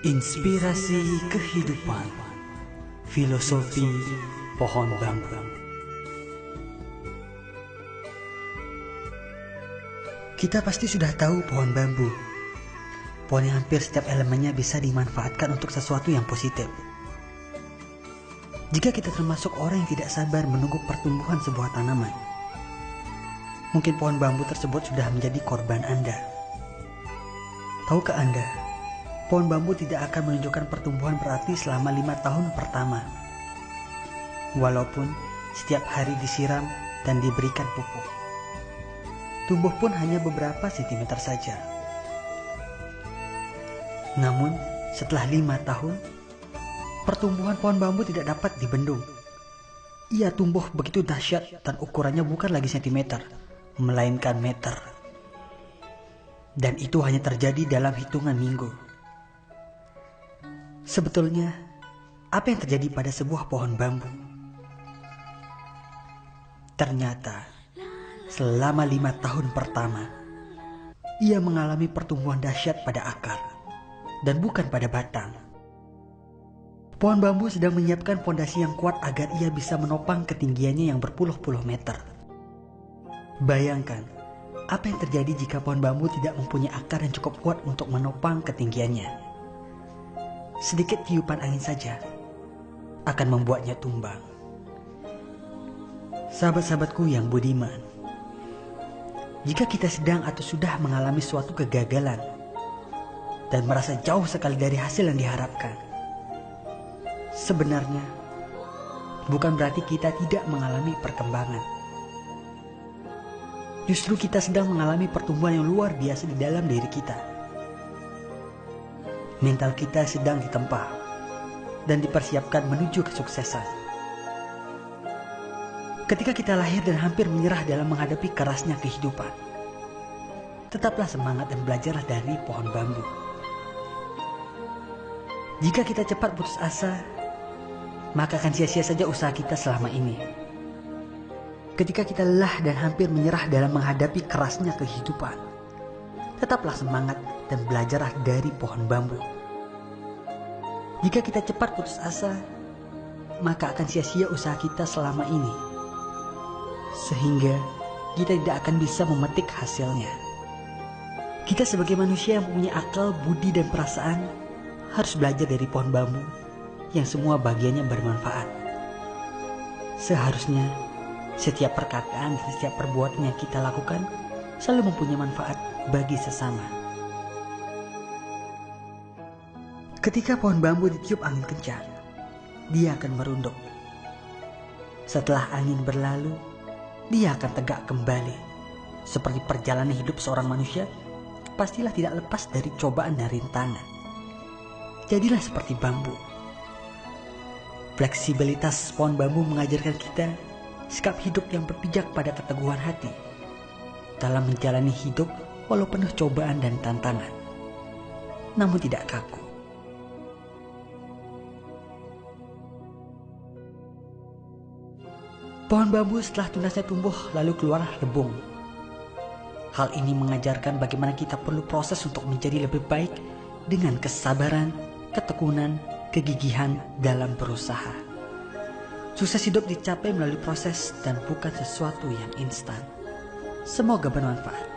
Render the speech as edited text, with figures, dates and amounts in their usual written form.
Inspirasi kehidupan, filosofi pohon bambu. Kita pasti sudah tahu pohon bambu. Pohon yang hampir setiap elemennya bisa dimanfaatkan untuk sesuatu yang positif. Jika kita termasuk orang yang tidak sabar menunggu pertumbuhan sebuah tanaman, mungkin pohon bambu tersebut sudah menjadi korban Anda. Tahukah Anda, pohon bambu tidak akan menunjukkan pertumbuhan berarti selama 5 tahun pertama. Walaupun setiap hari disiram dan diberikan pupuk. Tumbuh pun hanya beberapa sentimeter saja. Namun, setelah 5 tahun, pertumbuhan pohon bambu tidak dapat dibendung. Ia tumbuh begitu dahsyat dan ukurannya bukan lagi sentimeter, melainkan meter. Dan itu hanya terjadi dalam hitungan minggu. Sebetulnya, apa yang terjadi pada sebuah pohon bambu? Ternyata, selama 5 tahun pertama, ia mengalami pertumbuhan dahsyat pada akar, dan bukan pada batang. Pohon bambu sedang menyiapkan fondasi yang kuat agar ia bisa menopang ketinggiannya yang berpuluh-puluh meter. Bayangkan, apa yang terjadi jika pohon bambu tidak mempunyai akar yang cukup kuat untuk menopang ketinggiannya. Sedikit tiupan angin saja akan membuatnya tumbang. Sahabat-sahabatku yang budiman, jika kita sedang atau sudah mengalami suatu kegagalan dan merasa jauh sekali dari hasil yang diharapkan, sebenarnya bukan berarti kita tidak mengalami perkembangan. Justru kita sedang mengalami pertumbuhan yang luar biasa di dalam diri kita. Mental kita sedang ditempa dan dipersiapkan menuju kesuksesan. Ketika kita lahir dan hampir menyerah dalam menghadapi kerasnya kehidupan, tetaplah semangat dan belajarlah dari pohon bambu. Jika kita cepat putus asa, maka akan sia-sia saja usaha kita selama ini. Ketika kita lelah dan hampir menyerah dalam menghadapi kerasnya kehidupan, tetaplah semangat dan belajarlah dari pohon bambu. Jika kita cepat putus asa, maka akan sia-sia usaha kita selama ini. Sehingga kita tidak akan bisa memetik hasilnya. Kita sebagai manusia yang punya akal, budi, dan perasaan harus belajar dari pohon bambu yang semua bagiannya bermanfaat. Seharusnya setiap perkataan dan setiap perbuatan yang kita lakukan selalu mempunyai manfaat bagi sesama. Ketika pohon bambu ditiup angin kencang, dia akan merunduk. Setelah angin berlalu, dia akan tegak kembali. Seperti perjalanan hidup seorang manusia, pastilah tidak lepas dari cobaan dan rintangan. Jadilah seperti bambu. Fleksibilitas pohon bambu mengajarkan kita sikap hidup yang berpijak pada keteguhan hati dalam menjalani hidup walau penuh cobaan dan tantangan, namun tidak kaku. Pohon bambu setelah tunasnya tumbuh lalu keluarlah rebung. Hal ini mengajarkan bagaimana kita perlu proses untuk menjadi lebih baik dengan kesabaran, ketekunan, kegigihan dalam berusaha. Sukses hidup dicapai melalui proses dan bukan sesuatu yang instan. Semoga bermanfaat.